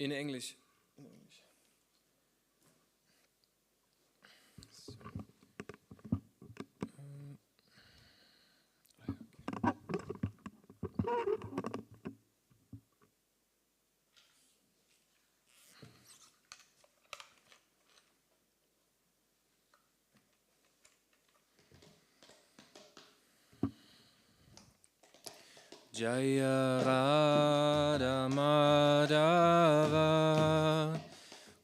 In English. Jaya Radha Madhava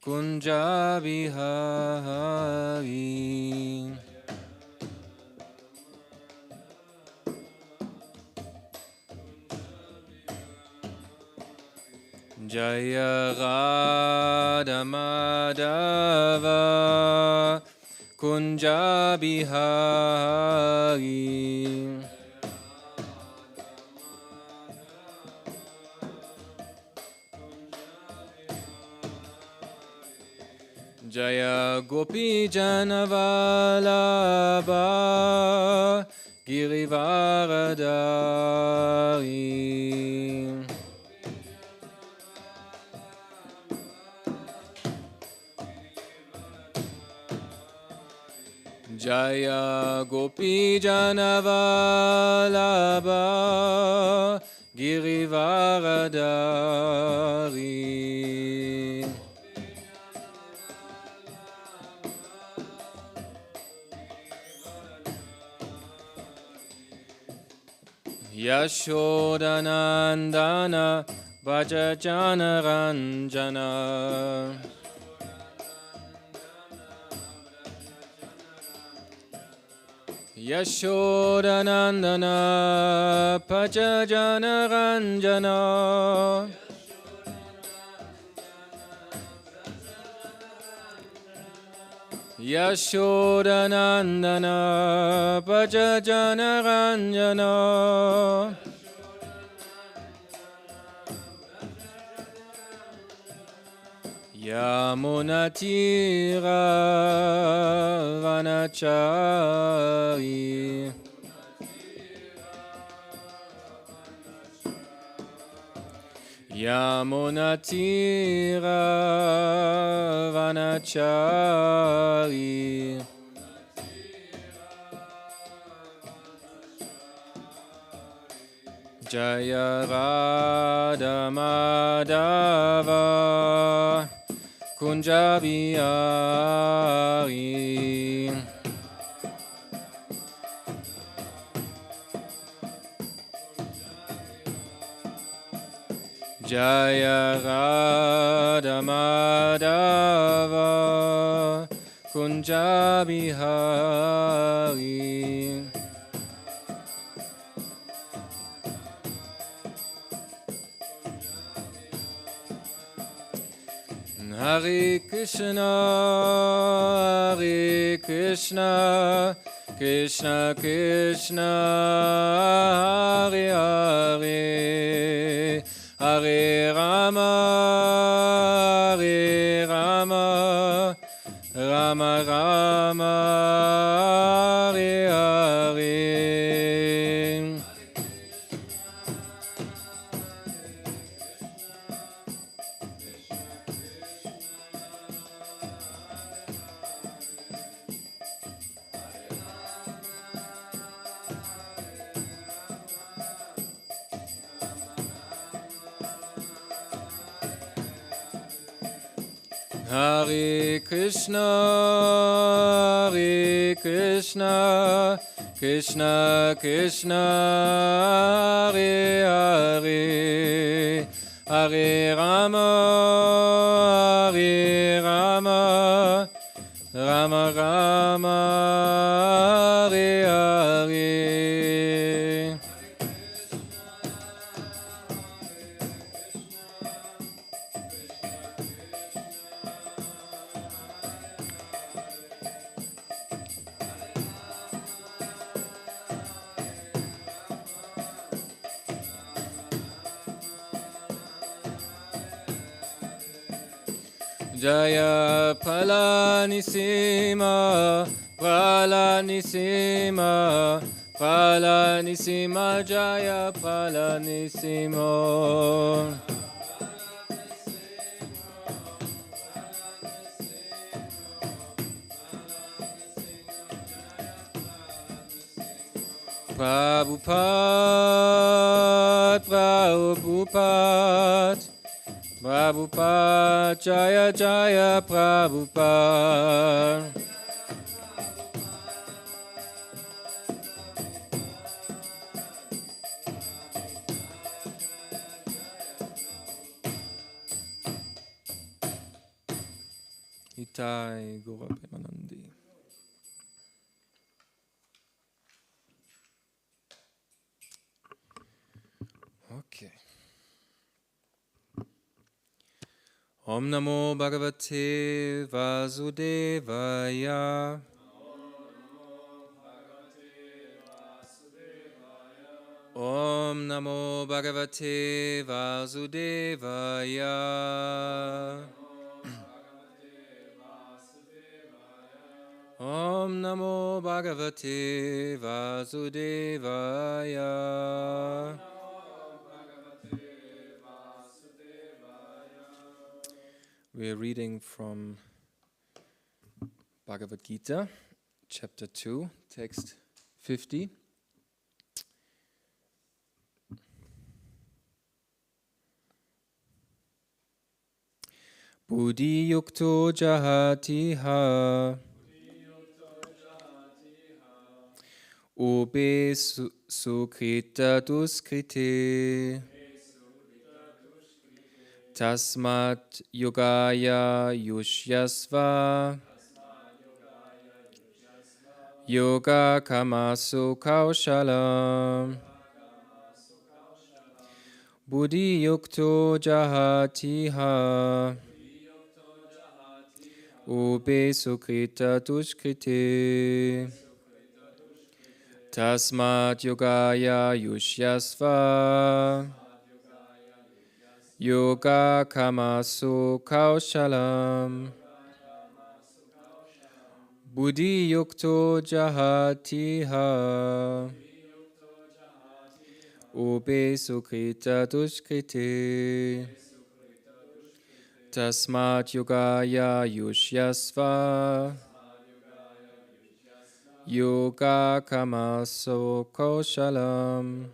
Kunja Bihari Jaya Radha Madhava Kunja Bihari Jaya Gopi Janavalabha Girivaradari Jaya Gopi Janavalabha Girivaradari Yashodanandana Vajajana Ranjana Yashodanandana Vajajana Ranjana Yashodanandana Vajajana Ranjana Yamunatira Vanachari Yamunatira Vanachari Jaya Radha Madhava Kunja Bihari Jaya Radha Madhava Kunja Bihari Hare Krishna, Hare Krishna, Krishna Krishna, Hare Hare, Hare Rama, Hare Rama, Rama Rama, Hare Hare. Hare Krishna, Hare Krishna, Krishna Krishna, Hare Hare, Hare Rama, Hare Rama, Rama Rama, Hare Hare. Jaya Pralanisima, Pralanisima, Pralanisima, Jaya Pralanisima. Prabhupada, Prabhupada, Prabhupada, Jaya Jaya Prabhupada. Itai Gora Premanandi. Okay. Om Namo Bhagavate Vasudevaya. Om Namo Bhagavate Vasudevaya. Om Namo Bhagavate Vasudevaya. We are reading from Bhagavad Gita, chapter 2, text 50. Buddhi yukto jahatiha ube sukrita duskrite tasmat yogaya yushyasva yoga kamasu kaushalam buddhi yukto jahatiha ube sukrita duskrite tasmat yogaya yushyasva yoga kamasu kaushalam buddhi yukto jahatiha ube sukrita duskrite tasmat yogaya yushyasva yoga kamasu kaushalam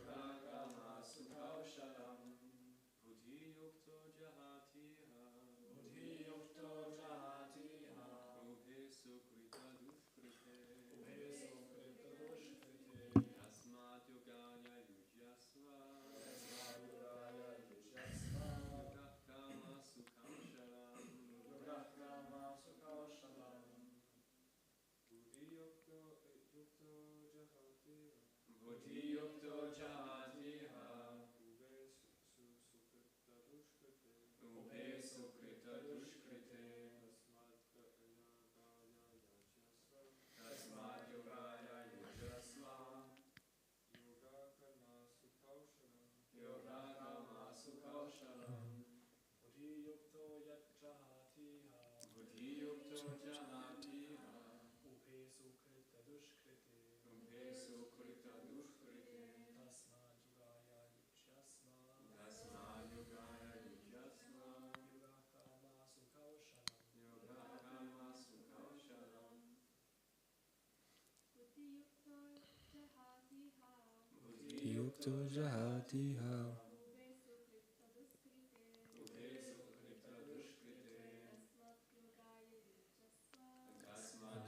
yukto jahatiha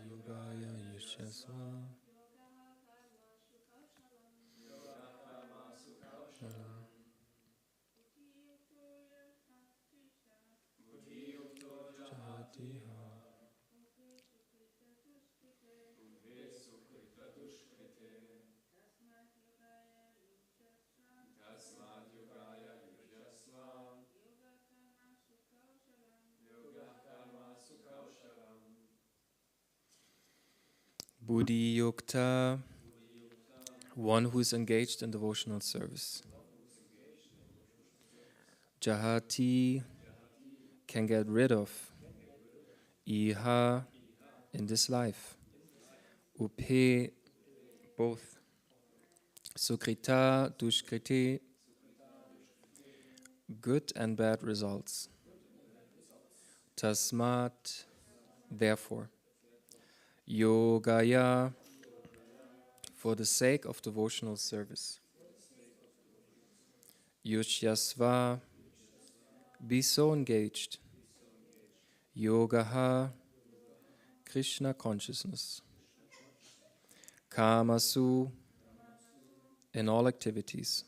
yogaya yushyasva jahatiha Buddhi Yukta, one who is engaged in devotional service. Jahati, can get rid of. Iha, in this life. Upe, both. Sukrita, dushkriti, good and bad results. Tasmat, therefore. Yogaya, for the sake of devotional service. Yushyasva, be so engaged. Yogaha, Krishna consciousness. Kamasu, in all activities.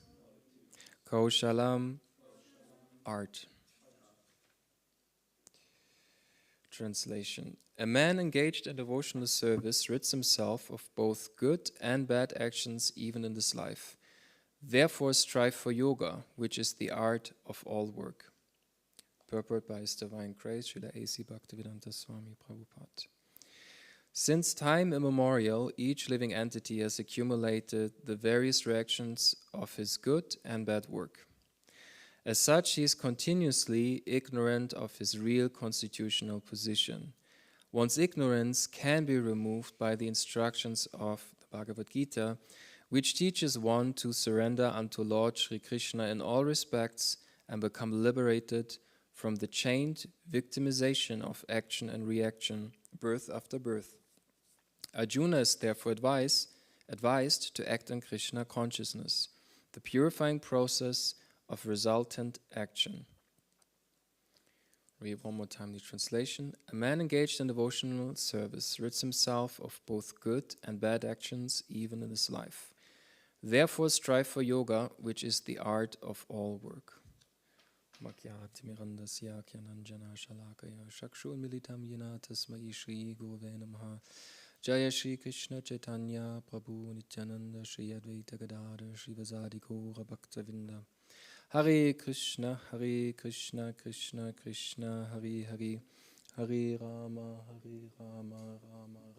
Kaushalam, art. Translation. A man engaged in devotional service rids himself of both good and bad actions even in this life. Therefore strive for yoga, which is the art of all work. Purport by His Divine Grace, Srila A.C. Bhaktivedanta Swami Prabhupada. Since time immemorial, each living entity has accumulated the various reactions of his good and bad work. As such, he is continuously ignorant of his real constitutional position. One's ignorance can be removed by the instructions of the Bhagavad Gita, which teaches one to surrender unto Lord Sri Krishna in all respects and become liberated from the chained victimization of action and reaction, birth after birth. Arjuna is therefore advised to act in Krishna consciousness, the purifying process of resultant action. Read one more time the translation. A man engaged in devotional service rids himself of both good and bad actions even in his life. Therefore strive for yoga, which is the art of all work. Jaya Shri Krishna Chaitanya Prabhu Nityananda Shri Advaita Gadadhar Shivasadi Gaura Bhaktavinda. Hare Krishna Krishna Krishna Hare Hare, Hare Rama Rama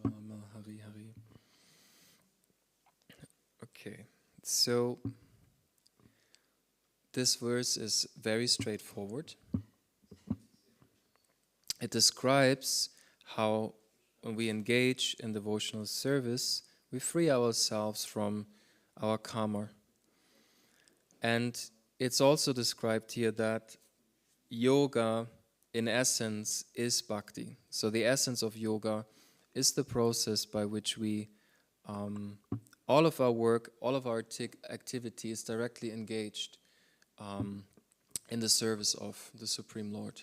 Rama Hare Hare. Okay, so this verse is very straightforward. It describes how when we engage in devotional service, we free ourselves from our karma. And it's also described here that yoga, in essence, is bhakti. So the essence of yoga is the process by which we, all of our work, all of our activity is directly engaged in the service of the Supreme Lord.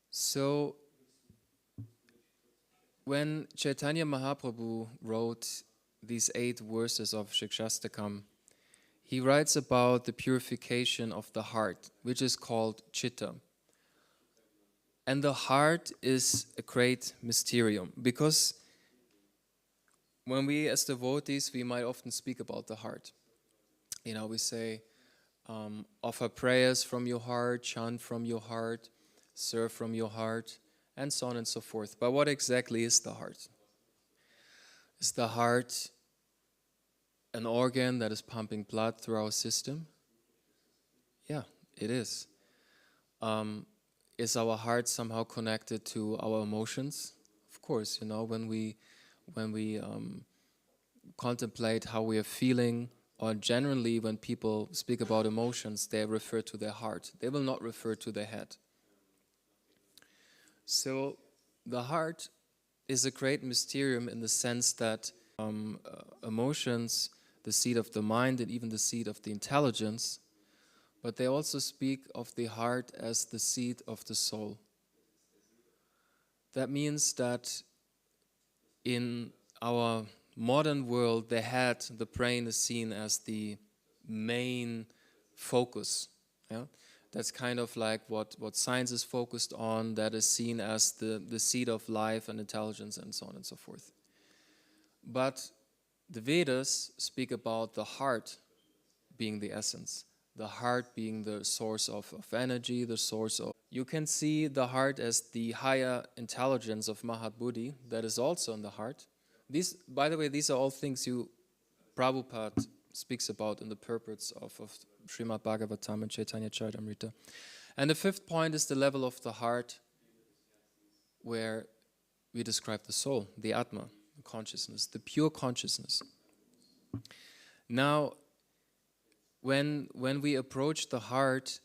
So when Chaitanya Mahaprabhu wrote these 8 verses of Shikshastakam, he writes about the purification of the heart, which is called chitta. And the heart is a great mysterium, because when we as devotees, we might often speak about the heart. You know, we say, offer prayers from your heart, chant from your heart, serve from your heart, and so on and so forth. But what exactly is the heart? Is the heart an organ that is pumping blood through our system? Yeah, it is. Is our heart somehow connected to our emotions? Of course, you know, when we contemplate how we are feeling, or generally when people speak about emotions, they refer to their heart. They will not refer to their head. So the heart is a great mysterium in the sense that emotions, the seat of the mind and even the seat of the intelligence, but they also speak of the heart as the seat of the soul. That means that in our modern world, the head, the brain is seen as the main focus. Yeah? That's kind of like what science is focused on, that is seen as the seat of life and intelligence and so on and so forth. But the Vedas speak about the heart being the essence, the heart being the source of energy, the source of... You can see the heart as the higher intelligence of Mahat Buddhi that is also in the heart. These, by the way, these are all things Prabhupada speaks about in the purports of Srimad-Bhagavatam and Chaitanya Charitamrita. And the 5th point is the level of the heart where we describe the soul, the Atma, the consciousness, the pure consciousness. Now, when we approach the heart,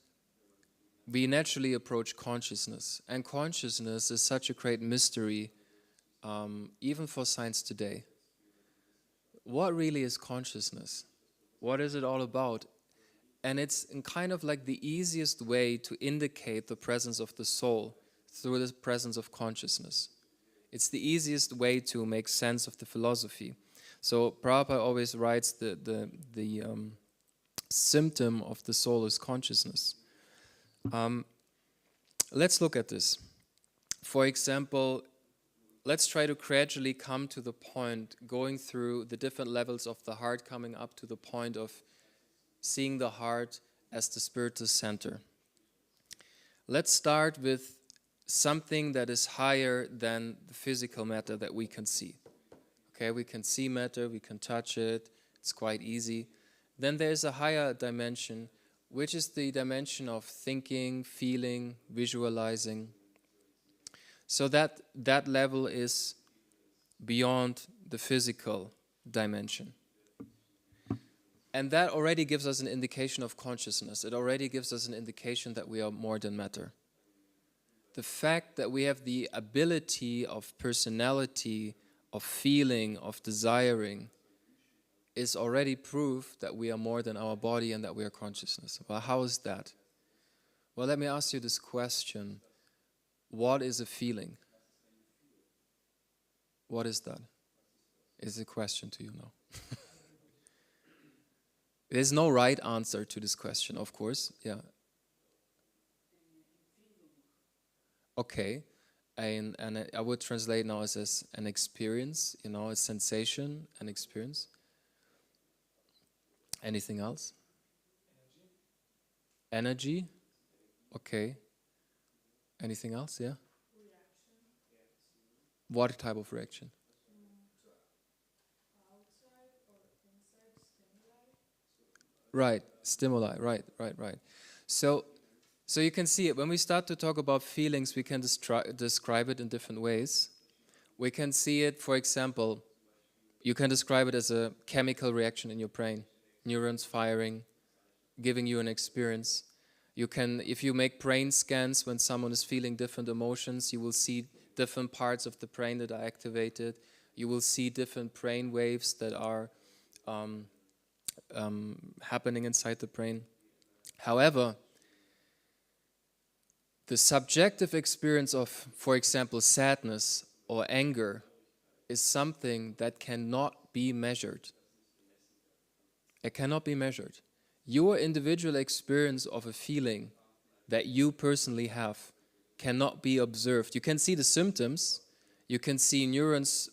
we naturally approach consciousness. And consciousness is such a great mystery, even for science today. what really is consciousness? What is it all about? And it's in kind of like the easiest way to indicate the presence of the soul through the presence of consciousness. It's the easiest way to make sense of the philosophy. So Prabhupada always writes the symptom of the soul is consciousness. Let's look at this. For example, let's try to gradually come to the point, going through the different levels of the heart, coming up to the point of seeing the heart as the spiritual center. Let's start with something that is higher than the physical matter that we can see. Okay, we can see matter, we can touch it, it's quite easy. Then there's a higher dimension, which is the dimension of thinking, feeling, visualizing. So that level is beyond the physical dimension. And that already gives us an indication of consciousness. It already gives us an indication that we are more than matter. The fact that we have the ability of personality, of feeling, of desiring, is already proof that we are more than our body and that we are consciousness. Well, how is that? Well, let me ask you this question. What is a feeling? What is that? Is a question to you now. There's no right answer to this question, of course. Yeah. Okay. And I would translate now as an experience, a sensation, an experience. Anything else? Energy. Okay. Anything else? Yeah. Reaction. What type of reaction? Outside or inside stimuli. Right. Stimuli. Right. So you can see it. When we start to talk about feelings, we can describe it in different ways. We can see it, for example, you can describe it as a chemical reaction in your brain. Neurons firing, giving you an experience. You can, if you make brain scans when someone is feeling different emotions, you will see different parts of the brain that are activated. You will see different brain waves that are happening inside the brain. However, the subjective experience of, for example, sadness or anger is something that cannot be measured. It cannot be measured. Your individual experience of a feeling that you personally have cannot be observed. You can see the symptoms, you can see neurons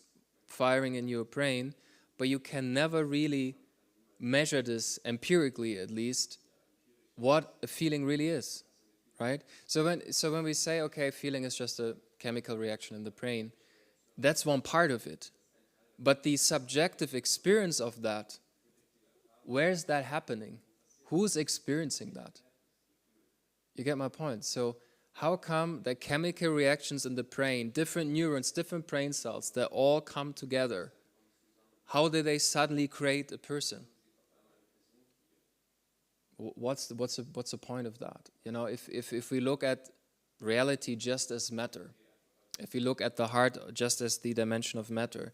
firing in your brain, but you can never really measure this empirically, at least, what a feeling really is, right? So when we say, okay, feeling is just a chemical reaction in the brain, that's one part of it. But the subjective experience of that, where's that happening? Who's experiencing that? You get my point? So how come that chemical reactions in the brain, different neurons, different brain cells, that all come together, how do they suddenly create a person? What's the point of that? If we look at reality just as matter, if we look at the heart just as the dimension of matter,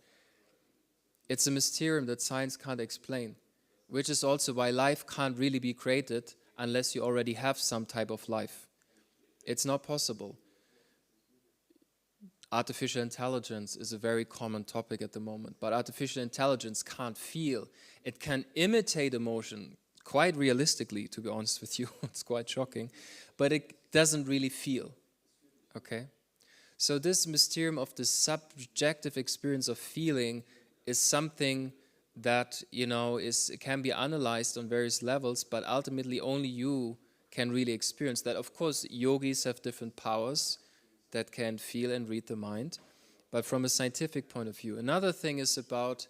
it's a mysterium that science can't explain, which is also why life can't really be created unless you already have some type of life. It's not possible. Artificial intelligence is a very common topic at the moment, but artificial intelligence can't feel. It can imitate emotion quite realistically, to be honest with you. It's quite shocking, but it doesn't really feel. Okay? So this mysterium of the subjective experience of feeling is something that can be analyzed on various levels, but ultimately only you can really experience that. Of course, yogis have different powers that can feel and read the mind, but from a scientific point of view. Another thing is about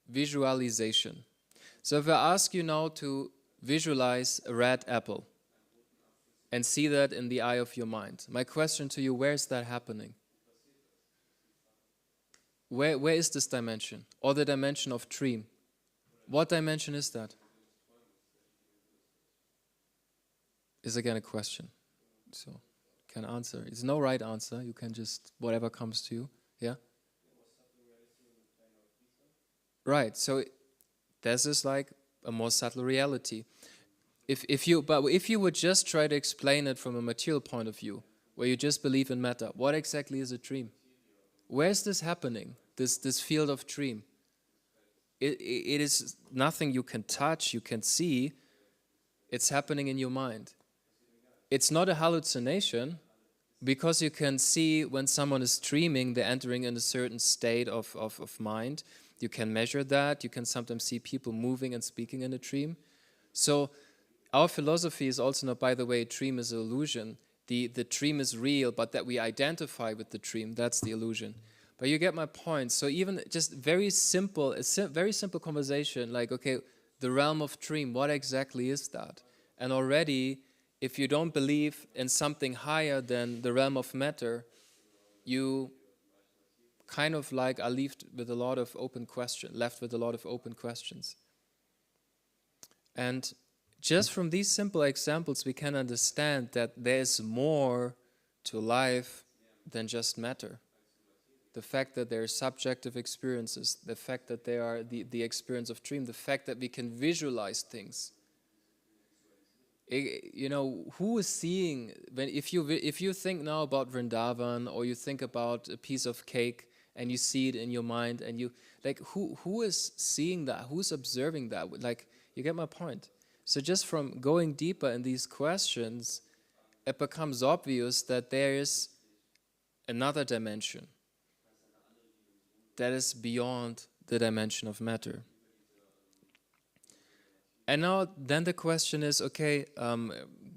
visualization. So if I ask you now to visualize a red apple and see that in the eye of your mind, my question to you, where is that happening? Where is this dimension? Or the dimension of dream? What dimension is that? Is again a question. So you can answer. It's no right answer. You can just, whatever comes to you. Yeah? Right. So this is like a more subtle reality. If you would just try to explain it from a material point of view, where you just believe in matter, what exactly is a dream? Where is this happening? This field of dream. It is nothing you can touch, you can see. It's happening in your mind. It's not a hallucination, because you can see when someone is dreaming, they're entering in a certain state of mind. You can measure that. You can sometimes see people moving and speaking in a dream. So our philosophy is also not, by the way, a dream is an illusion. The dream is real, but that we identify with the dream, that's the illusion. But you get my point. So even just very simple conversation, like, okay, the realm of dream, what exactly is that? And already, if you don't believe in something higher than the realm of matter, you kind of like are left with a lot of open questions. And just from these simple examples, we can understand that there's more to life than just matter. The fact that there are subjective experiences, the fact that there are the experience of dream, the fact that we can visualize things. You know, who is seeing, if you think now about Vrindavan, or you think about a piece of cake and you see it in your mind, and you like, who is seeing that? Who's observing that? Like, you get my point. So just from going deeper in these questions, it becomes obvious that there is another dimension that is beyond the dimension of matter. And now then the question is, okay,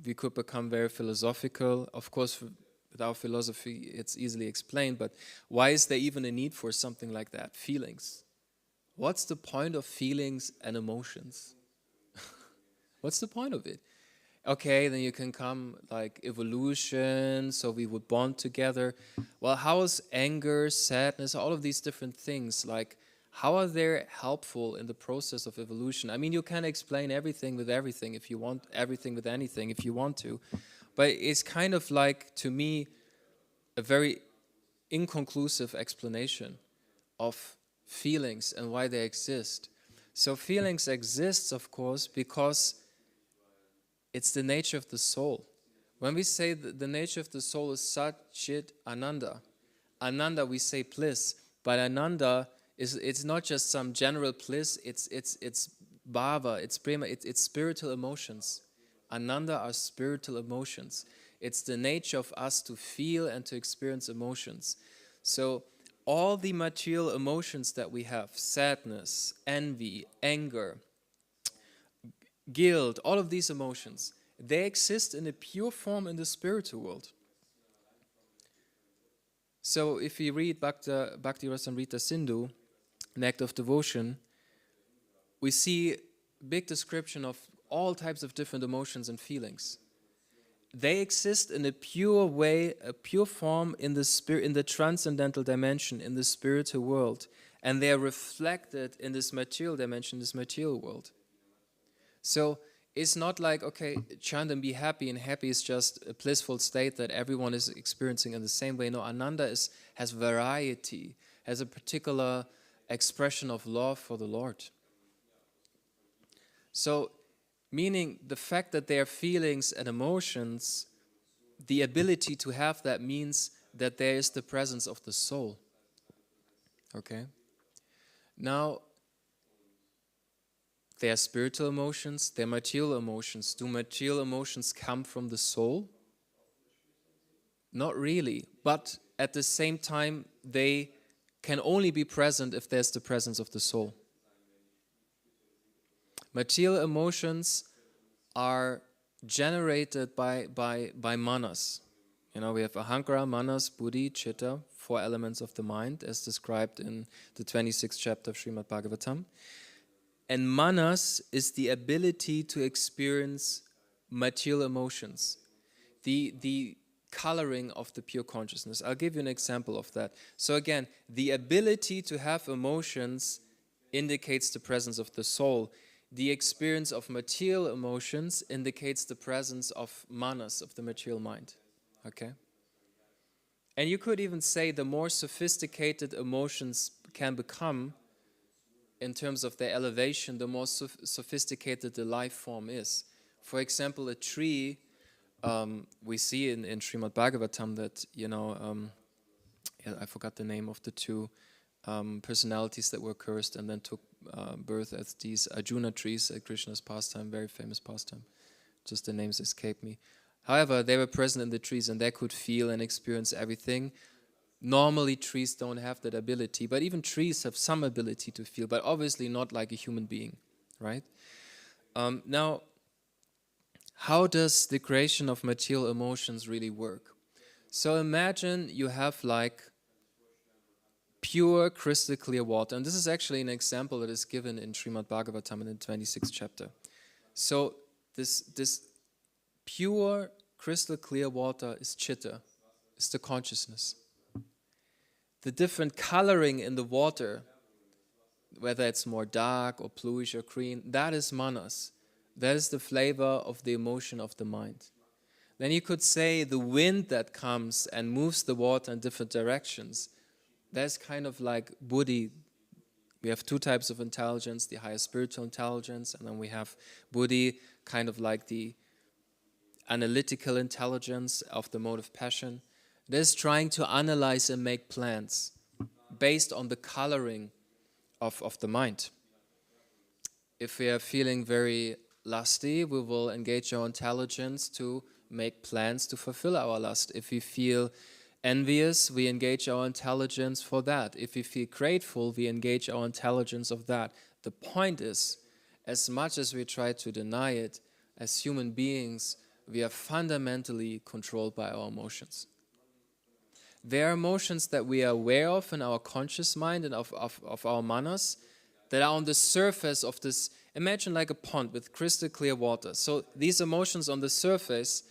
we could become very philosophical. Of course, with our philosophy, it's easily explained, but why is there even a need for something like that? Feelings. What's the point of feelings and emotions? What's the point of it? Okay, then you can come like evolution, so we would bond together. Well, how is anger, sadness, all of these different things, like, how are they helpful in the process of evolution? I mean, you can explain everything with everything if you want, everything with anything if you want to. But it's kind of like, to me, a very inconclusive explanation of feelings and why they exist. So feelings exist, of course, because it's the nature of the soul. When we say that the nature of the soul is Sat, Chit, Ananda. Ananda, we say bliss, but Ananda it's not just some general bliss, it's bhava, it's prema, it's spiritual emotions. Ananda are spiritual emotions. It's the nature of us to feel and to experience emotions. So all the material emotions that we have, sadness, envy, anger, guilt, all of these emotions, they exist in a pure form in the spiritual world. So if we read Bhakti Rasamrita Sindhu, an act of devotion, we see a big description of all types of different emotions and feelings. They exist in a pure way, a pure form in the spirit, in the transcendental dimension, in the spiritual world, and they are reflected in this material dimension, this material world. So it's not like, okay, chant and be happy, and happy is just a blissful state that everyone is experiencing in the same way. No, Ananda has variety, has a particular expression of love for the Lord. So, meaning the fact that there are feelings and emotions, the ability to have that means that there is the presence of the soul. Okay? Now, there are spiritual emotions, there are material emotions. Do material emotions come from the soul? Not really, but at the same time, they can only be present if there's the presence of the soul. Material emotions are generated by manas. You know, we have ahankara, manas, buddhi, chitta, 4 elements of the mind, as described in the 26th chapter of Srimad-Bhagavatam. And manas is the ability to experience material emotions, the coloring of the pure consciousness. I'll give you an example of that. So again, the ability to have emotions indicates the presence of the soul. The experience of material emotions indicates the presence of manas, of the material mind. Okay? And you could even say the more sophisticated emotions can become, in terms of their elevation, the more sophisticated the life form is. For example, a tree, we see in Srimad-Bhagavatam that, I forgot the name of the two personalities that were cursed and then took birth as these Arjuna trees at Krishna's pastime, very famous pastime. Just the names escape me. However, they were present in the trees and they could feel and experience everything. Normally, trees don't have that ability, but even trees have some ability to feel, but obviously not like a human being, right? Now, how does the creation of material emotions really work? So imagine you have like pure crystal clear water, and this is actually an example that is given in Srimad-Bhagavatam in the 26th chapter. So this pure crystal clear water is chitta, is the consciousness. The different coloring in the water, whether it's more dark or bluish or green, that is manas. That is the flavor of the emotion of the mind. Then you could say the wind that comes and moves the water in different directions, that's kind of like buddhi. We have two types of intelligence, the higher spiritual intelligence, and then we have buddhi, kind of like the analytical intelligence of the mode of passion. That is trying to analyze and make plans based on the coloring of the mind. If we are feeling very lusty, we will engage our intelligence to make plans to fulfill our lust. If we feel envious, we engage our intelligence for that. If we feel grateful, we engage our intelligence of that. The point is, as much as we try to deny it, as human beings, we are fundamentally controlled by our emotions. There are emotions that we are aware of in our conscious mind and of our manas that are on the surface of this. Imagine like a pond with crystal clear water. So these emotions on the surface,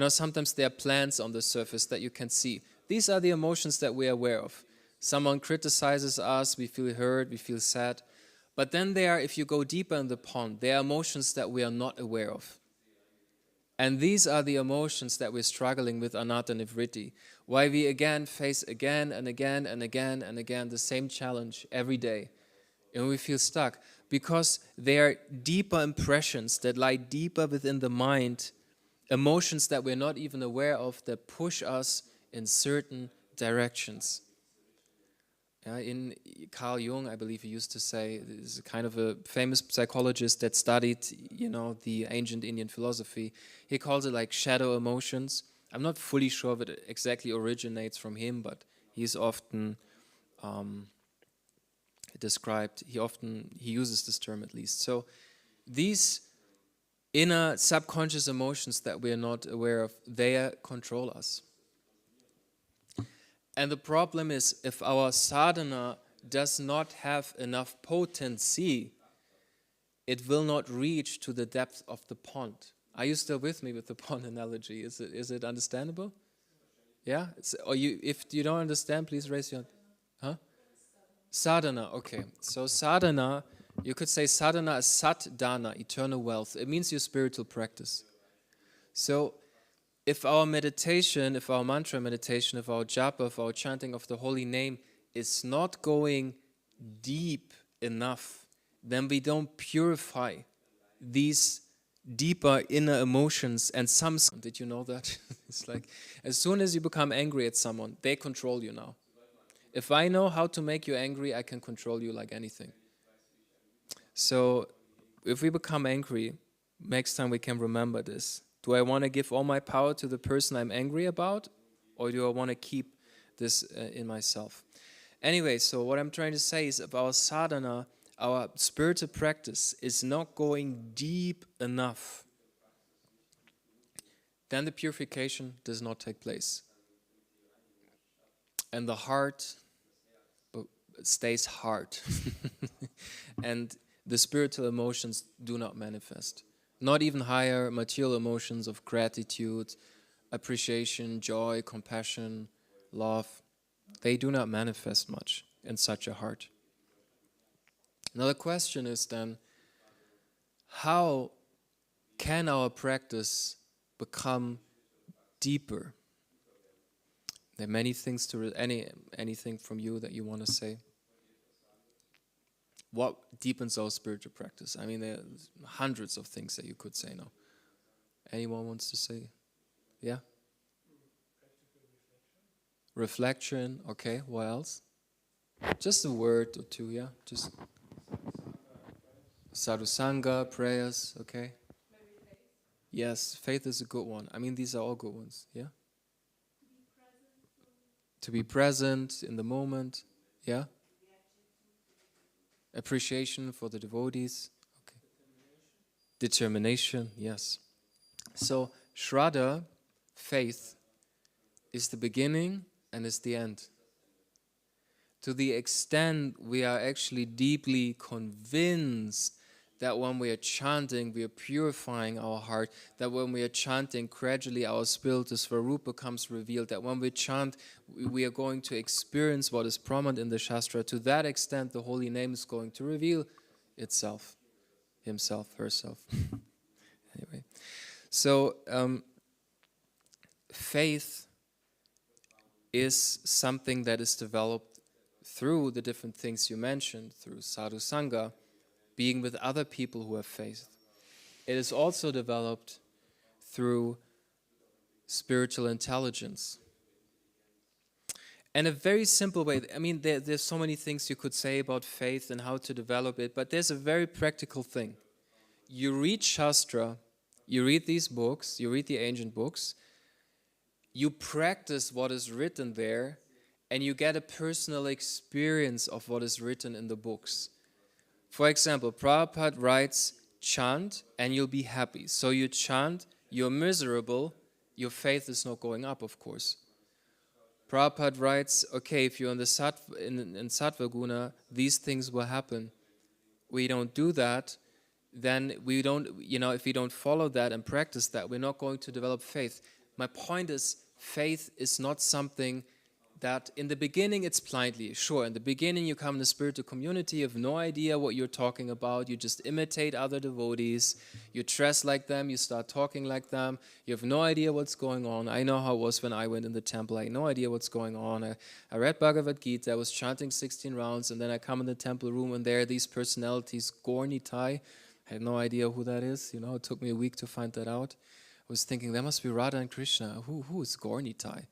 sometimes there are plants on the surface that you can see. These are the emotions that we are aware of. Someone criticizes us, we feel hurt, we feel sad. But then if you go deeper in the pond, there are emotions that we are not aware of. And these are the emotions that we're struggling with anatta nivritti. Why we again face again and again and again and again the same challenge every day. And we feel stuck because they are deeper impressions that lie deeper within the mind, emotions that we're not even aware of that push us in certain directions. In Carl Jung, I believe he used to say, this is kind of a famous psychologist that studied, the ancient Indian philosophy. He calls it like shadow emotions. I'm not fully sure if it exactly originates from him, but he's often described. He uses this term at least. So these inner subconscious emotions that we are not aware of, they control us. And the problem is, if our sadhana does not have enough potency, it will not reach to the depth of the pond. Are you still with me with the pond analogy? Is it understandable? Yeah? If you don't understand, please raise your hand. Huh? Sadhana, okay. So sadhana, you could say sadhana is sat dana, eternal wealth. It means your spiritual practice. So if our meditation, if our mantra meditation, if our japa, if our chanting of the holy name is not going deep enough, then we don't purify these deeper inner emotions. And did you know that? It's like, as soon as you become angry at someone, they control you now. If I know how to make you angry, I can control you like anything. So if we become angry, next time we can remember this. Do I want to give all my power to the person I'm angry about? Or do I want to keep this in myself? Anyway, so what I'm trying to say is, if our sadhana, our spiritual practice is not going deep enough, then the purification does not take place. And the heart stays hard. And the spiritual emotions do not manifest. Not even higher material emotions of gratitude, appreciation, joy, compassion, love. They do not manifest much in such a heart. Now the question is then, how can our practice become deeper? There are many things anything from you that you want to say? What deepens our spiritual practice? I mean, there's hundreds of things that you could say now. Anyone wants to say? Yeah? Reflection, okay, what else? Just a word or two, yeah? Just sadhusanga, prayers, okay? Yes, faith is a good one. I mean, these are all good ones, yeah? To be present in the moment, yeah? Appreciation for the devotees, okay. Determination, yes. So, Shraddha, faith, is the beginning and is the end. To the extent we are actually deeply convinced that when we are chanting, we are purifying our heart, that when we are chanting, gradually our spiritual Svarupa becomes revealed, that when we chant, we are going to experience what is prominent in the Shastra. To that extent, the holy name is going to reveal itself, himself, herself. Anyway, so faith is something that is developed through the different things you mentioned, through sadhu sangha, being with other people who have faith. It is also developed through spiritual intelligence. And a very simple way, I mean, there's so many things you could say about faith and how to develop it, but there's a very practical thing. You read Shastra, you read these books, you read the ancient books, you practice what is written there, and you get a personal experience of what is written in the books. For example, Prabhupada writes, chant and you'll be happy. So you chant, you're miserable, your faith is not going up, of course. Prabhupada writes, okay, if you're in Sattva Guna, these things will happen. We don't do that, then we don't, if we don't follow that and practice that, we're not going to develop faith. My point is, faith is not something that in the beginning it's blindly. Sure, in the beginning you come in the spiritual community, you have no idea what you're talking about, you just imitate other devotees, you dress like them, you start talking like them, you have no idea what's going on. I know how it was when I went in the temple, I had no idea what's going on. I read Bhagavad Gita, I was chanting 16 rounds, and then I come in the temple room and there are these personalities, Gauranga, I had no idea who that is, it took me a week to find that out. I was thinking, that must be Radha and Krishna. Who is Gauranga?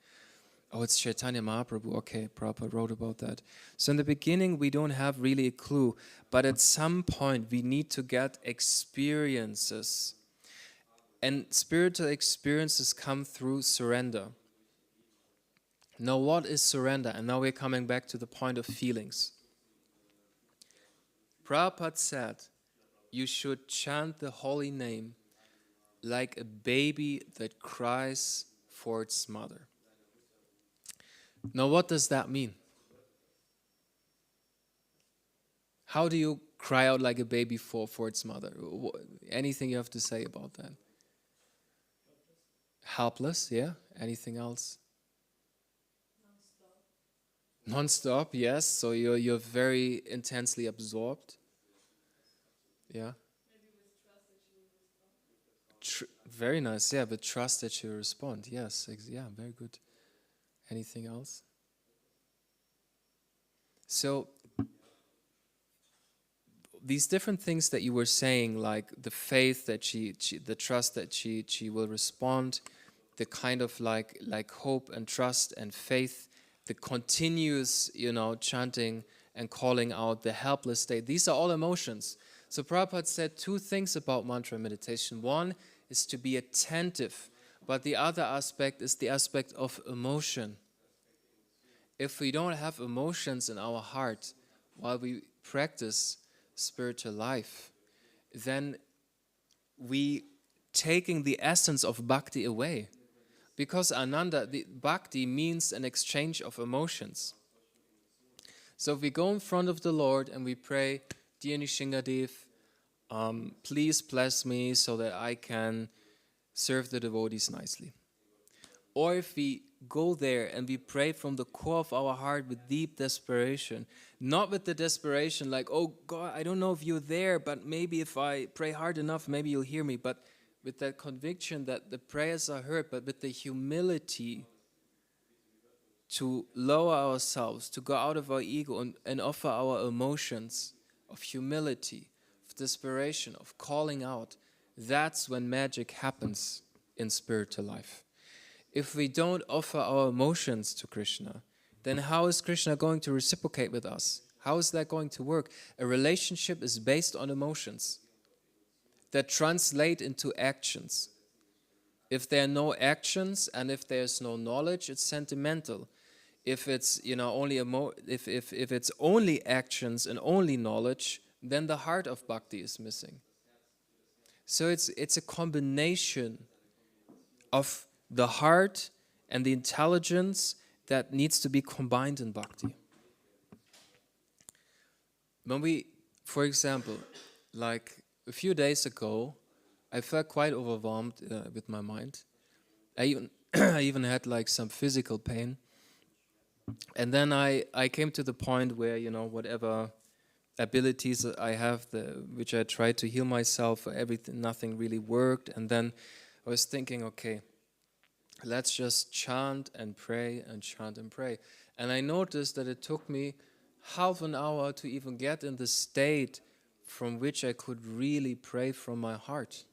Oh, it's Chaitanya Mahaprabhu. Okay, Prabhupada wrote about that. So in the beginning, we don't have really a clue. But at some point, we need to get experiences. And spiritual experiences come through surrender. Now, what is surrender? And now we're coming back to the point of feelings. Prabhupada said, you should chant the holy name like a baby that cries for its mother. Now, what does that mean? How do you cry out like a baby for its mother? Anything you have to say about that? Helpless, yeah? Anything else? Non-stop, yes. So you're very intensely absorbed. Yeah? Maybe with trust that she will respond. Very nice, yeah, but trust that she'll respond. Yes, yeah, very good. Anything else? So, these different things that you were saying, like the faith that the trust that she will respond, the kind of like hope and trust and faith, the continuous, chanting and calling out, the helpless state. These are all emotions. So Prabhupada said two things about mantra meditation. One is to be attentive, but the other aspect is the aspect of emotion. If we don't have emotions in our heart while we practice spiritual life, then we taking the essence of bhakti away. Because Ananda, the bhakti means an exchange of emotions. So if we go in front of the Lord and we pray, Dear Nishingadev, please bless me so that I can serve the devotees nicely. Or if we go there and we pray from the core of our heart with deep desperation, not with the desperation like, oh God, I don't know if you're there, but maybe if I pray hard enough, maybe you'll hear me, but with that conviction that the prayers are heard, but with the humility to lower ourselves, to go out of our ego and offer our emotions of humility, of desperation, of calling out, that's when magic happens in spiritual life. If we don't offer our emotions to Krishna, then how is Krishna going to reciprocate with us? How is that going to work? A relationship is based on emotions that translate into actions. If there are no actions and if there's no knowledge, it's sentimental. If it's only if it's only actions and only knowledge, then the heart of bhakti is missing. So it's a combination of the heart and the intelligence that needs to be combined in bhakti. When we, for example, like a few days ago, I felt quite overwhelmed with my mind. I even had like some physical pain. And then I came to the point where, whatever abilities that I have, which I tried to heal myself, nothing really worked. And then I was thinking, okay, let's just chant and pray and chant and pray. And I noticed that it took me half an hour to even get in the state from which I could really pray from my heart.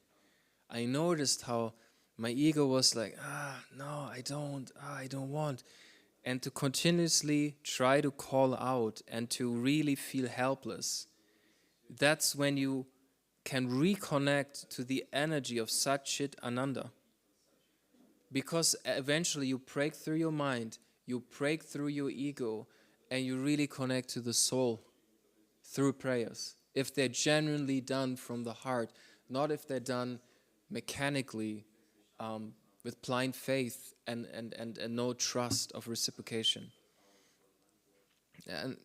I noticed how my ego was like, no, I don't want. And to continuously try to call out and to really feel helpless, that's when you can reconnect to the energy of Sat Chit Ananda. Because eventually you break through your mind, you break through your ego, and you really connect to the soul through prayers. If they're genuinely done from the heart, not if they're done mechanically, with blind faith and no trust of reciprocation. And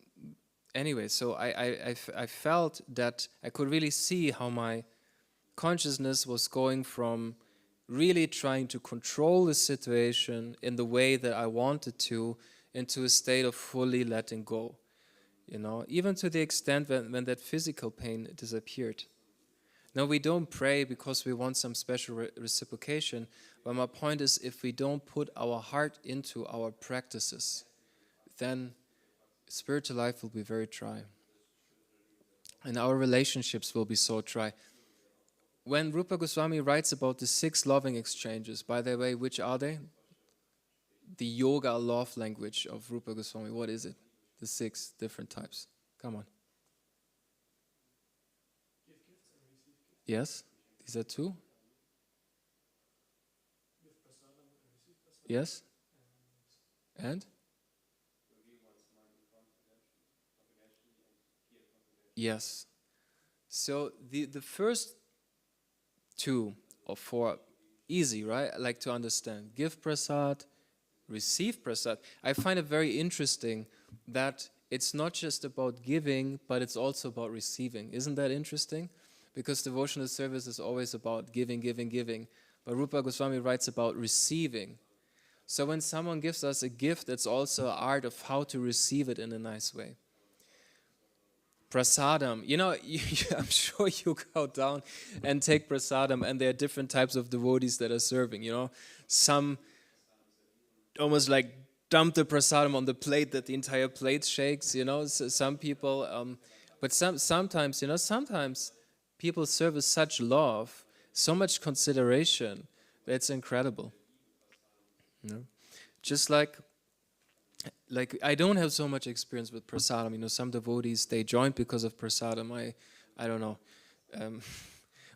anyway, so I felt that I could really see how my consciousness was going from really trying to control the situation in the way that I wanted to into a state of fully letting go. Even to the extent when that physical pain disappeared. Now, we don't pray because we want some special reciprocation, but my point is, if we don't put our heart into our practices, then spiritual life will be very dry. And our relationships will be so dry. When Rupa Goswami writes about the 6 loving exchanges, by the way, which are they? The yoga love language of Rupa Goswami, what is it? The 6 different types. Come on. Yes, these are 2. Yes, and? Yes. So the first 2 or 4, easy, right? I like to understand. Give prasad, receive prasad. I find it very interesting that it's not just about giving, but it's also about receiving. Isn't that interesting? Because devotional service is always about giving, giving, giving. But Rupa Goswami writes about receiving. So when someone gives us a gift, it's also an art of how to receive it in a nice way. Prasadam, I'm sure you go down and take prasadam, and there are different types of devotees that are serving, Some almost like dump the prasadam on the plate that the entire plate shakes, So some people, but sometimes, sometimes people serve with such love, so much consideration, that it's incredible. Just like I don't have so much experience with prasadam. Some devotees, they joined because of prasadam. I don't know.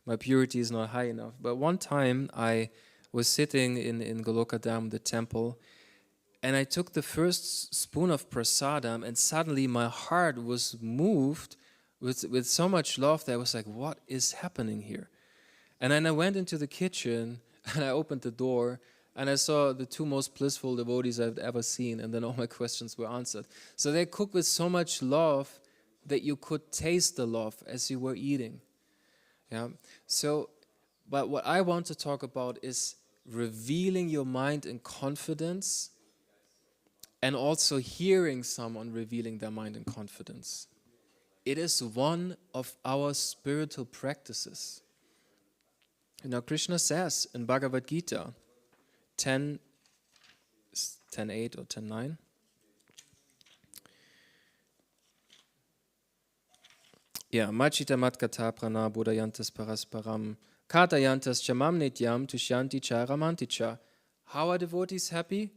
My purity is not high enough. But one time I was sitting in Goloka Dham, the temple, and I took the first spoon of prasadam, and suddenly my heart was moved with so much love that I was like, what is happening here? And then I went into the kitchen and I opened the door and I saw the 2 most blissful devotees I've ever seen, and then all my questions were answered. So they cooked with so much love that you could taste the love as you were eating. Yeah. So, but what I want to talk about is revealing your mind in confidence and also hearing someone revealing their mind in confidence. It is one of our spiritual practices. Krishna says in Bhagavad Gita 10:8 or 10:9, Yeah, Machita Matkata Prana Buddhayantas Parasparam Katayantas Chamam Nityam Tushyanti Charamanticha. How are devotees happy?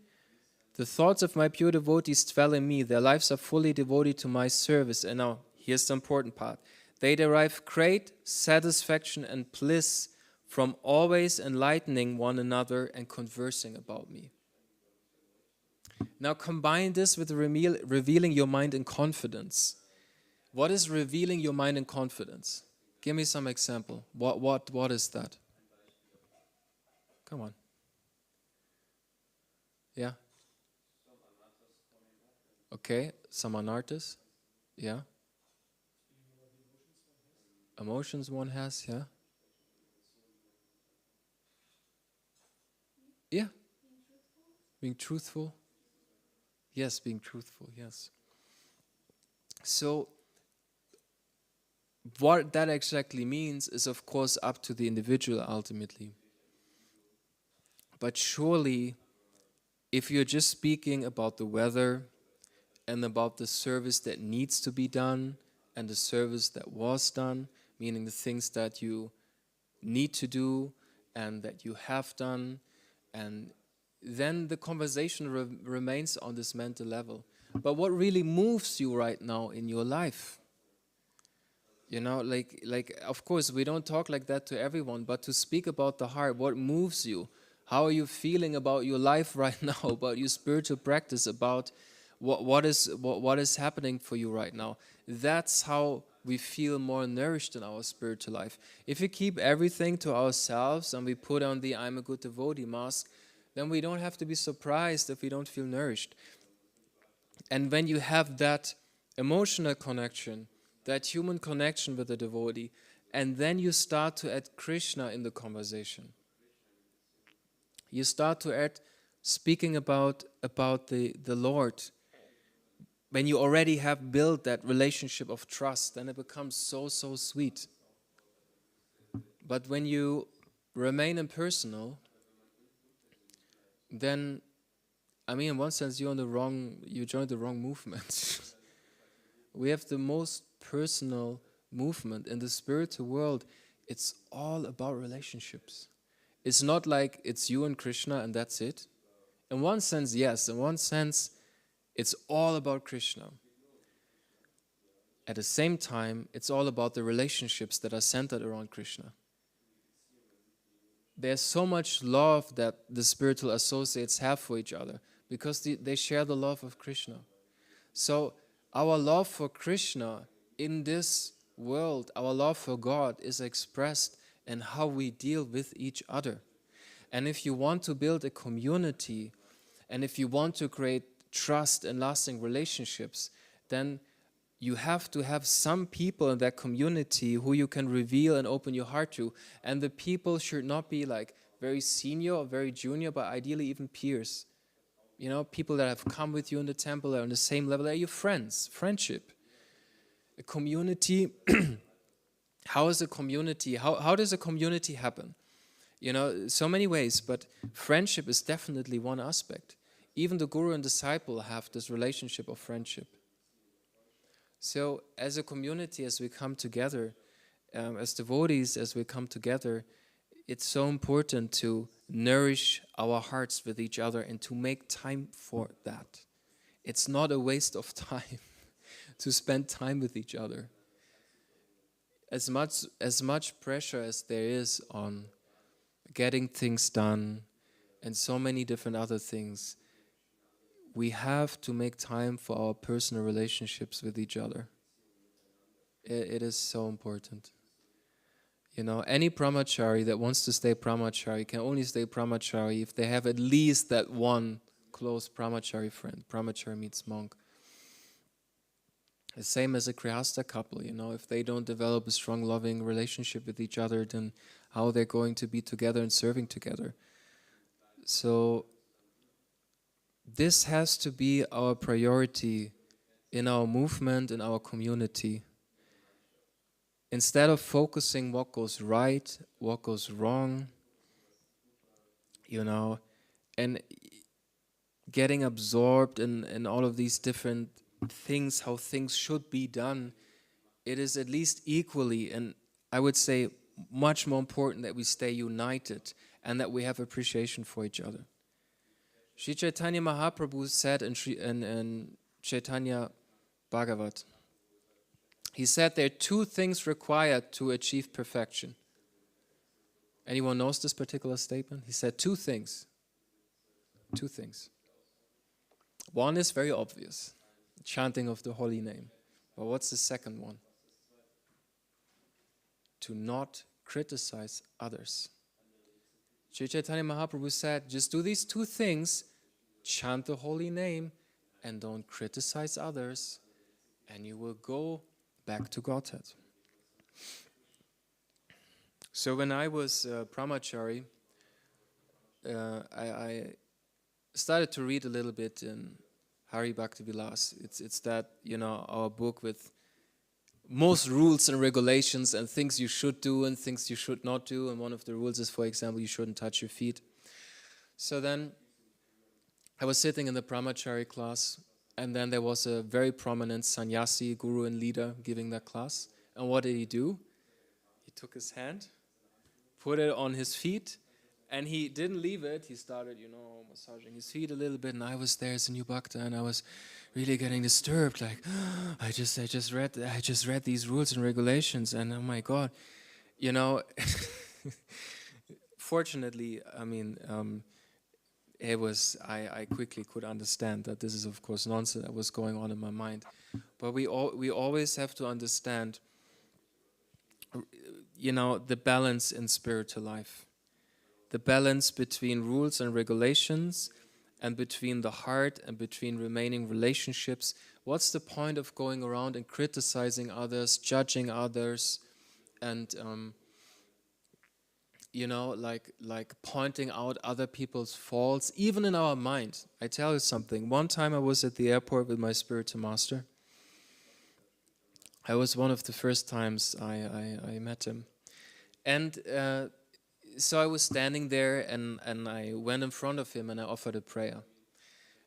The thoughts of my pure devotees dwell in me. Their lives are fully devoted to my service. And now, here's the important part. They derive great satisfaction and bliss from always enlightening one another and conversing about me. Now combine this with revealing your mind in confidence. What is revealing your mind in confidence? Give me some example. What is that? Come on. Yeah. Okay, some anarthas. Yeah. Emotions one has, yeah. Yeah. Being truthful. Yes, being truthful, yes. So, what that exactly means is, of course, up to the individual ultimately. But surely, if you're just speaking about the weather and about the service that needs to be done and the service that was done, meaning the things that you need to do and that you have done, and then the conversation remains on this mental level. But what really moves you right now in your life? You know, like of course we don't talk like that to everyone, but to speak about the heart, what moves you? How are you feeling about your life right now, about your spiritual practice, about what is happening for you right now? That's how we feel more nourished in our spiritual life. If we keep everything to ourselves and we put on the I'm a good devotee mask, then we don't have to be surprised if we don't feel nourished. And when you have that emotional connection, that human connection with the devotee, and then you start to add Krishna in the conversation. You start to add speaking about the Lord. When you already have built that relationship of trust, then it becomes so sweet. But when you remain impersonal, then, I mean, in one sense, you joined the wrong movement. We have the most personal movement in the spiritual world. It's all about relationships. It's not like it's you and Krishna and that's it. In one sense, yes. In one sense, it's all about Krishna. At the same time, it's all about the relationships that are centered around Krishna. There's so much love that the spiritual associates have for each other because they share the love of Krishna. So our love for Krishna in this world, our love for God is expressed in how we deal with each other. And if you want to build a community, and if you want to create trust and lasting relationships, then you have to have some people in that community who you can reveal and open your heart to. And the people should not be like very senior or very junior, but ideally even peers. You know, people that have come with you in the temple, are on the same level, they're your friends, friendship. A community, how does a community happen? You know, so many ways, but friendship is definitely one aspect. Even the guru and disciple have this relationship of friendship. So as a community, as we come together, as devotees, as we come together, it's so important to nourish our hearts with each other and to make time for that. It's not a waste of time to spend time with each other. As much pressure as there is on getting things done and so many different other things, we have to make time for our personal relationships with each other. It is so important. You know, any brahmachari that wants to stay brahmachari can only stay brahmachari if they have at least that one close brahmachari friend. Brahmachari means monk. The same as a grihastha couple, you know, if they don't develop a strong loving relationship with each other, then how they're going to be together and serving together. So this has to be our priority in our movement, in our community. Instead of focusing what goes right, what goes wrong, you know, and getting absorbed in all of these different things, how things should be done, it is at least equally, and I would say much more important, that we stay united and that we have appreciation for each other. Sri Chaitanya Mahaprabhu said in Chaitanya Bhagavat, he said there are two things required to achieve perfection. Anyone knows this particular statement? He said two things. Two things. One is very obvious, chanting of the holy name. But what's the second one? To not criticize others. Sri Chaitanya Mahaprabhu said, just do these two things, chant the holy name, and don't criticize others, and you will go back to Godhead. So when I was brahmachari, I started to read a little bit in Hari Bhakti Vilas. It's that, our book with most rules and regulations and things you should do and things you should not do. And one of the rules is, for example, you shouldn't touch your feet. So then I was sitting in the brahmachari class, and then there was a very prominent sannyasi, guru and leader giving that class. And what did he do? He took his hand, put it on his feet, and he didn't leave it. He started, massaging his feet a little bit, and I was there as a new bhakta, and I was really getting disturbed. Like, I just read these rules and regulations, and oh my God, Fortunately, I quickly could understand that this is, of course, nonsense that was going on in my mind. But we always have to understand, the balance in spiritual life. The balance between rules and regulations and between the heart and between remaining relationships. What's the point of going around and criticizing others, judging others, and like pointing out other people's faults, even in our mind? I tell you something. One time I was at the airport with my spiritual master. I was one of the first times I met him. And so I was standing there, and I went in front of him and I offered a prayer.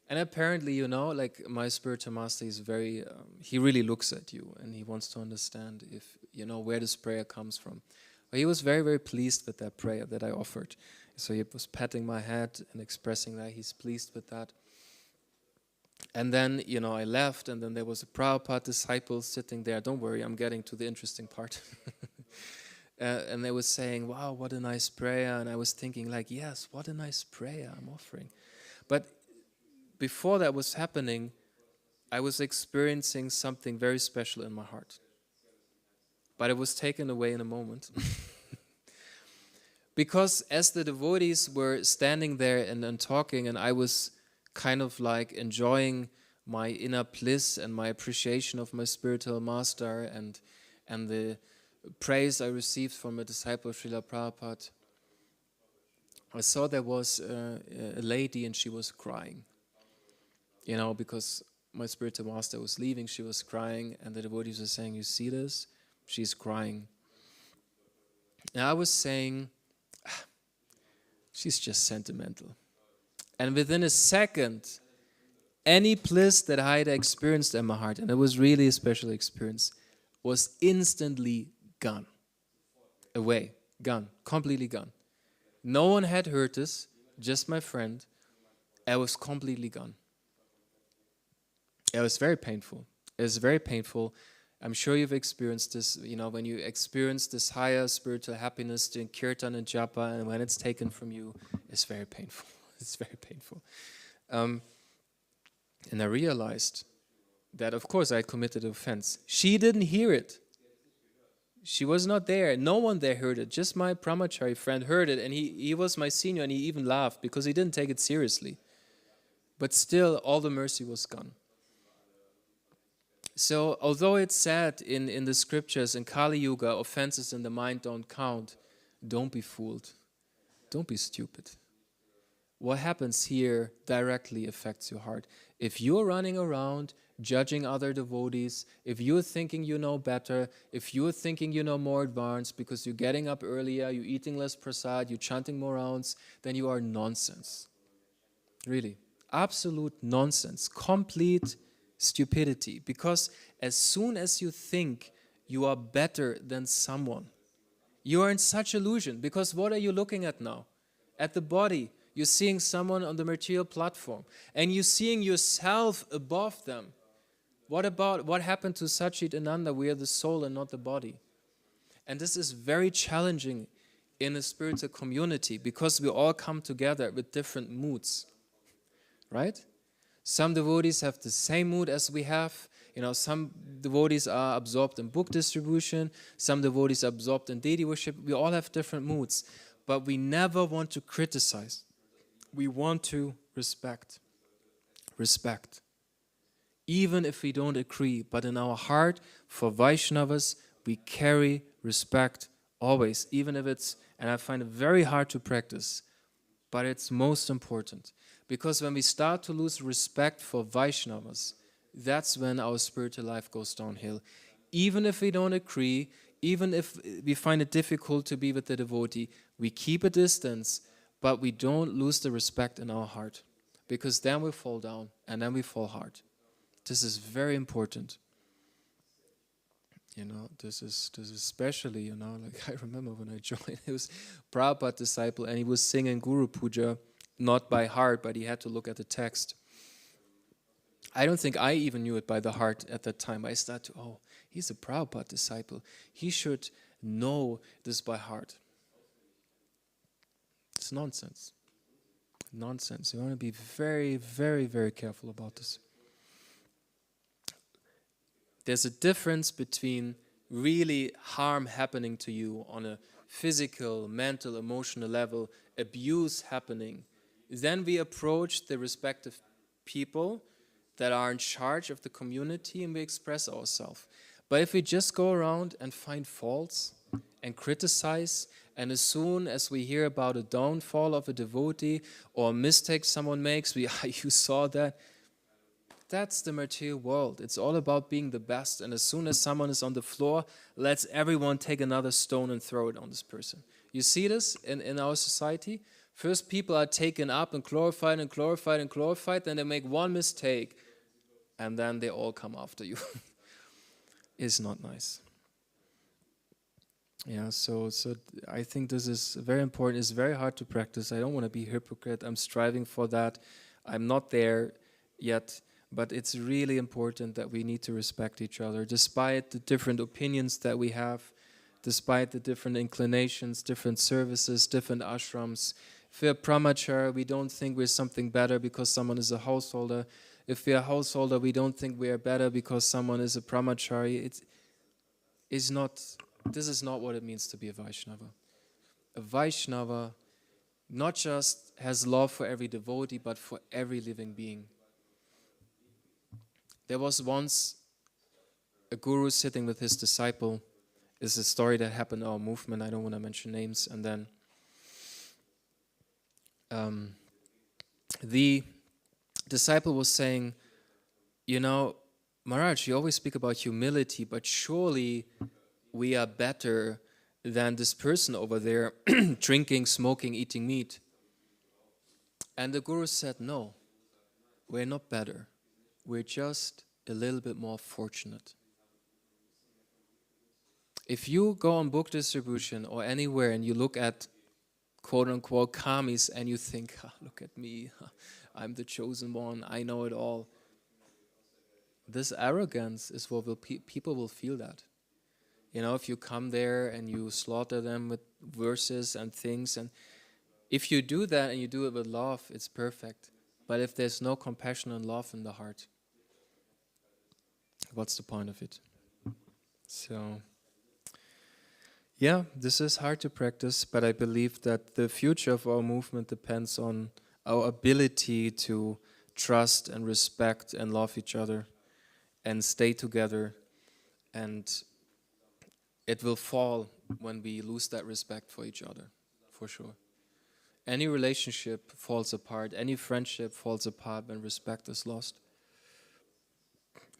And apparently, like my spiritual master is very, he really looks at you and he wants to understand if, where this prayer comes from. But he was very, very pleased with that prayer that I offered. So he was patting my head and expressing that he's pleased with that. And then, I left, and then there was a Prabhupada disciple sitting there. Don't worry, I'm getting to the interesting part. And they were saying, wow, what a nice prayer. And I was thinking like, yes, what a nice prayer I'm offering. But before that was happening, I was experiencing something very special in my heart. But it was taken away in a moment. Because as the devotees were standing there and talking, and I was kind of like enjoying my inner bliss and my appreciation of my spiritual master and the praise I received from a disciple of Srila Prabhupada, I saw there was a lady and she was crying. Because my spiritual master was leaving, she was crying, and the devotees were saying, you see this? She's crying. And I was saying, she's just sentimental. And within a second, any bliss that I had experienced in my heart, and it was really a special experience, was instantly gone. Away, gone, completely gone. No one had heard this, just my friend. It was completely gone. It was very painful. It was very painful. I'm sure you've experienced this, when you experience this higher spiritual happiness during kirtan and japa, and when it's taken from you, it's very painful. It's very painful. And I realized that, of course, I had committed offense. She didn't hear it. She was not there. No one there heard it. Just my brahmachari friend heard it, and he was my senior, and he even laughed because he didn't take it seriously. But still, all the mercy was gone. So, although it's said in the scriptures, in Kali Yuga, offenses in the mind don't count, don't be fooled. Don't be stupid. What happens here directly affects your heart. If you're running around judging other devotees, if you're thinking you know better, if you're thinking you know more advanced because you're getting up earlier, you're eating less prasad, you're chanting more rounds, then you are nonsense. Really. Absolute nonsense. Complete stupidity. Because as soon as you think you are better than someone. You are in such illusion, because what are you looking at now? At the body. You're seeing someone on the material platform, and you're seeing yourself above them. What happened to Satchit Ananda? We are the soul and not the body. And this is very challenging in a spiritual community, because we all come together with different moods, right? Some devotees have the same mood as we have. Some devotees are absorbed in book distribution. Some devotees are absorbed in deity worship. We all have different moods. But we never want to criticize. We want to respect. Respect. Even if we don't agree. But in our heart, for Vaishnavas, we carry respect always. Even if it's, and I find it very hard to practice, but it's most important. Because when we start to lose respect for Vaishnavas, that's when our spiritual life goes downhill. Even if we don't agree, even if we find it difficult to be with the devotee, we keep a distance, but we don't lose the respect in our heart. Because then we fall down, and then we fall hard. This is very important. This is especially, like I remember when I joined, it was Prabhupada disciple, and he was singing Guru Puja, not by heart, but he had to look at the text. I don't think I even knew it by the heart at that time. I started to, he's a Prabhupada disciple. He should know this by heart. It's nonsense. Nonsense. You want to be very, very, very careful about this. There's a difference between really harm happening to you on a physical, mental, emotional level, abuse happening. Then we approach the respective people that are in charge of the community and we express ourselves. But if we just go around and find faults and criticize, and as soon as we hear about a downfall of a devotee or a mistake someone makes, you saw that, that's the material world. It's all about being the best, and as soon as someone is on the floor, let's everyone take another stone and throw it on this person. You see this in our society? First, people are taken up and glorified and glorified and glorified, then they make one mistake, and then they all come after you. It's not nice. Yeah, so I think this is very important. It's very hard to practice. I don't want to be a hypocrite. I'm striving for that. I'm not there yet, but it's really important that we need to respect each other, despite the different opinions that we have, despite the different inclinations, different services, different ashrams. If we're brahmachari, we don't think we're something better because someone is a householder. If we're a householder, we don't think we are better because someone is a brahmachari. This is not what it means to be a Vaishnava. A Vaishnava not just has love for every devotee, but for every living being. There was once a guru sitting with his disciple. It's a story that happened in our movement. I don't want to mention names. And then the disciple was saying, Maharaj, you always speak about humility, but surely we are better than this person over there drinking, smoking, eating meat. And the guru said, no, we're not better. We're just a little bit more fortunate. If you go on book distribution or anywhere and you look at quote-unquote kamis and you think, look at me, I'm the chosen one, I know it all. This arrogance is what people will feel that. If you come there and you slaughter them with verses and things, and if you do that and you do it with love, it's perfect. But if there's no compassion and love in the heart, what's the point of it? So, yeah, this is hard to practice, but I believe that the future of our movement depends on our ability to trust and respect and love each other and stay together. And it will fall when we lose that respect for each other, for sure. Any relationship falls apart, any friendship falls apart when respect is lost.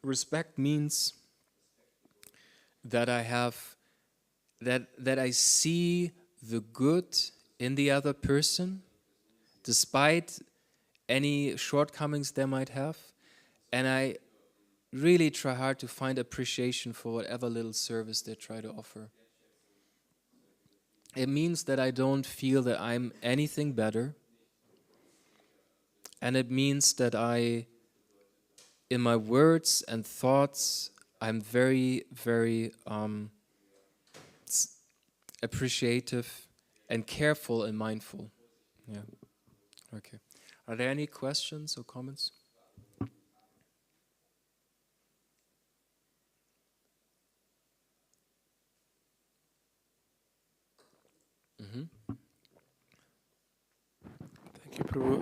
Respect means that I see the good in the other person, despite any shortcomings they might have, and really try hard to find appreciation for whatever little service they try to offer. It means that I don't feel that I'm anything better. And it means that in my words and thoughts, I'm very, very appreciative and careful and mindful. Yeah. Okay. Are there any questions or comments? Mm-hmm. Thank you, Prabhu.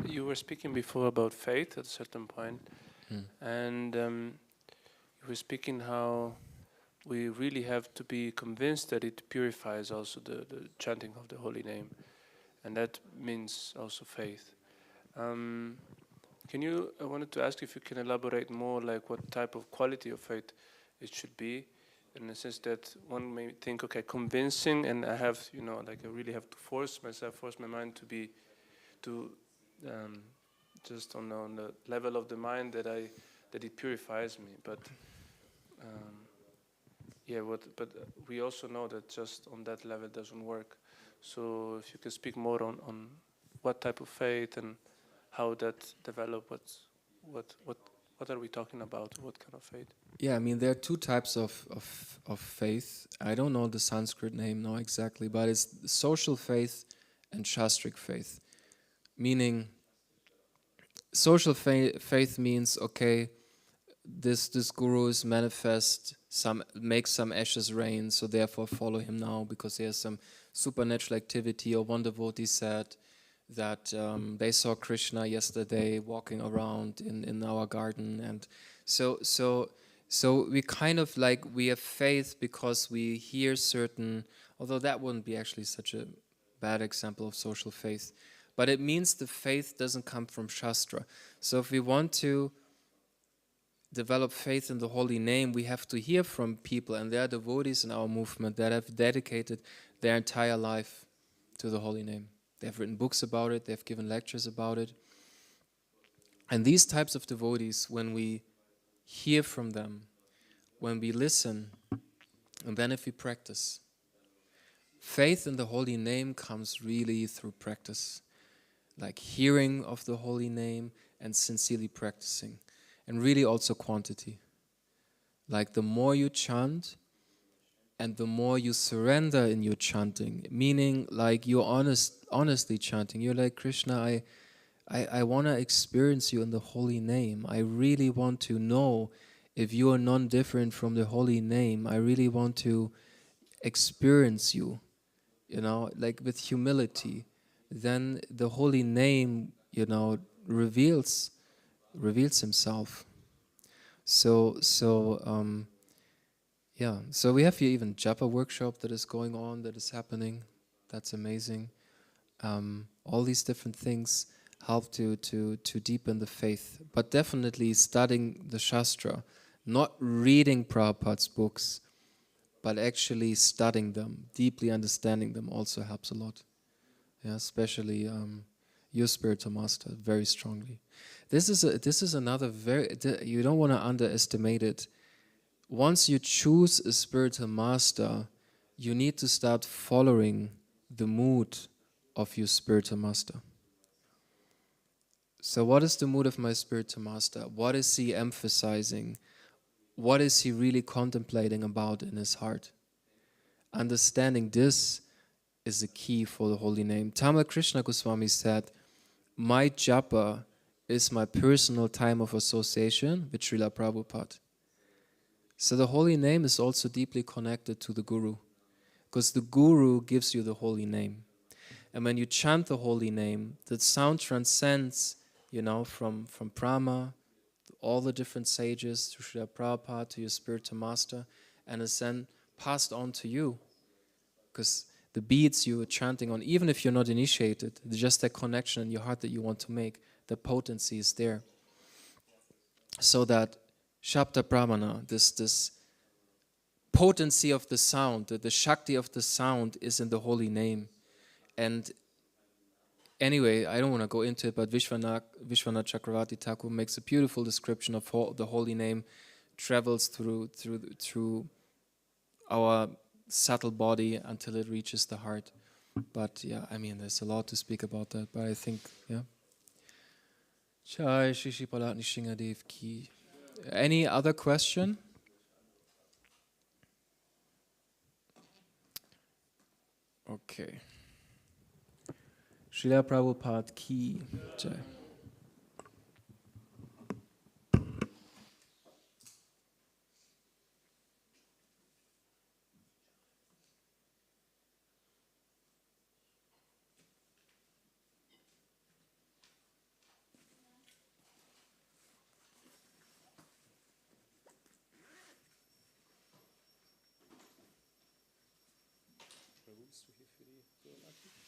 You were speaking before about faith at a certain point, and you were speaking how we really have to be convinced that it purifies also the chanting of the holy name, and that means also faith. I wanted to ask if you can elaborate more, like what type of quality of faith it should be, in the sense that one may think, okay, convincing, and I have, I really have to force my mind to just on the level of the mind that it purifies me. But but we also know that just on that level doesn't work. So if you can speak more on what type of faith and how that develop, what are we talking about? What kind of faith? Yeah, I mean, there are two types of faith. I don't know the Sanskrit name now exactly, but it's social faith and shastric faith. Meaning, social faith means, okay, this guru is manifest, make some ashes rain, so therefore follow him now because there's some supernatural activity. Or one devotee said that they saw Krishna yesterday walking around in our garden, and so we kind of like, we have faith because we hear certain, although that wouldn't be actually such a bad example of social faith, but it means the faith doesn't come from Shastra. So if we want to develop faith in the holy name, we have to hear from people, and there are devotees in our movement that have dedicated their entire life to the holy name. They've written books about it, they've given lectures about it. And these types of devotees, when we hear from them, when we listen, and then if we practice, faith in the holy name comes really through practice, like hearing of the holy name and sincerely practicing, and really also quantity. Like the more you chant and the more you surrender in your chanting, meaning like you're honestly chanting, you're like, Krishna, I want to experience you in the holy name. I really want to know if you are non-different from the holy name. I really want to experience you, like with humility. Then the holy name, reveals himself. So we have here even japa workshop that is going on, that is happening. That's amazing. All these different things help to deepen the faith, but definitely studying the Shastra, not reading Prabhupada's books, but actually studying them, deeply understanding them also helps a lot. Yeah, especially your spiritual master, very strongly. This is another you don't want to underestimate it. Once you choose a spiritual master, you need to start following the mood of your spiritual master. So what is the mood of my spiritual master? What is he emphasizing? What is he really contemplating about in his heart? Understanding this is the key for the holy name. Tamal Krishna Goswami said, my japa is my personal time of association with Srila Prabhupada. So the holy name is also deeply connected to the guru, because the guru gives you the holy name. And when you chant the holy name, the sound transcends, from Brahma, all the different sages, to Srila Prabhupada, to your spiritual master, and is then passed on to you. Because the beats you are chanting on, even if you're not initiated, just that connection in your heart that you want to make, the potency is there. So that Shabda Brahmana, this potency of the sound, the Shakti of the sound is in the holy name. And anyway, I don't want to go into it, but Vishwanath Chakravarti Thakur makes a beautiful description of the holy name travels through our subtle body until it reaches the heart. But yeah, I mean, there's a lot to speak about that, but I think, yeah. Jai Shri Shri Palatni Shingadev Ki. Any other question? Okay. Srila Prabhupada Ki. Jai. Prabhu, bist du hier für die Vorlage?